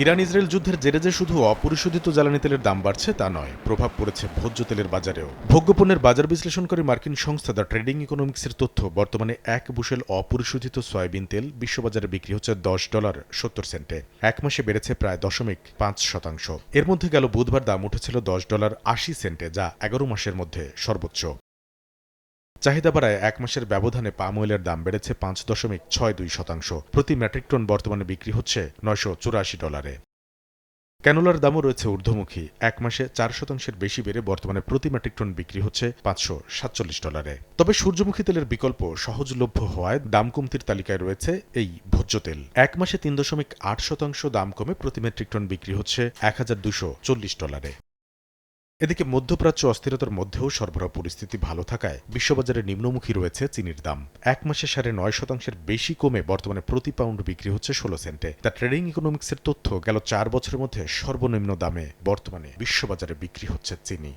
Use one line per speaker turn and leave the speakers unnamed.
Iran Israel যুদ্ধের জেরে যে শুধু অপরিশোধিত জ্বালানি তেলের দাম বাড়ছে তা নয়, প্রভাব পড়েছে ভোজ্য তেলের বাজারেও। ভোগ্যপণ্যের বাজার বিশ্লেষণকারী মার্কিন সংস্থা দ্য ট্রেডিং ইকোনমিক্সের তথ্য, বর্তমানে এক বুশেল অপরিশোধিত সয়াবিন তেল বিশ্ববাজারে বিক্রি হচ্ছে $10.70। এক মাসে বেড়েছে প্রায় 0.5%। এর মধ্যে গেল বুধবার দাম উঠেছিল $10.80, যা 11 মাসের মধ্যে সর্বোচ্চ। চাহিদা বাড়ায় এক মাসের ব্যবধানে পাম অয়েলের দাম বেড়েছে 5.62%। প্রতি মেট্রিক টন বর্তমানে বিক্রি হচ্ছে $984। ক্যানোলার দামও রয়েছে ঊর্ধ্বমুখী, এক মাসে 4% বেশি বেড়ে বর্তমানে প্রতি মেট্রিক টন বিক্রি হচ্ছে $547। তবে সূর্যমুখী তেলের বিকল্প সহজলভ্য হওয়ায় দাম কমতির তালিকায় রয়েছে এই ভোজ্য তেল। এক মাসে 3.8% দাম কমে প্রতি মেট্রিক টন বিক্রি হচ্ছে $1240। এদিকে মধ্যপ্রাচ্য অস্থিরতার মধ্যেও সরবরাহ পরিস্থিতি ভালো থাকায় বিশ্ববাজারে নিম্নমুখী রয়েছে চিনির দাম। এক মাসে 9.5% বেশি কমে বর্তমানে প্রতি পাউন্ড বিক্রি হচ্ছে 16 সেন্টে। দ্য ট্রেডিং ইকোনমিক্সের তথ্য, গেল 4 বছরের মধ্যে সর্বনিম্ন দামে বর্তমানে বিশ্ববাজারে বিক্রি হচ্ছে চিনি।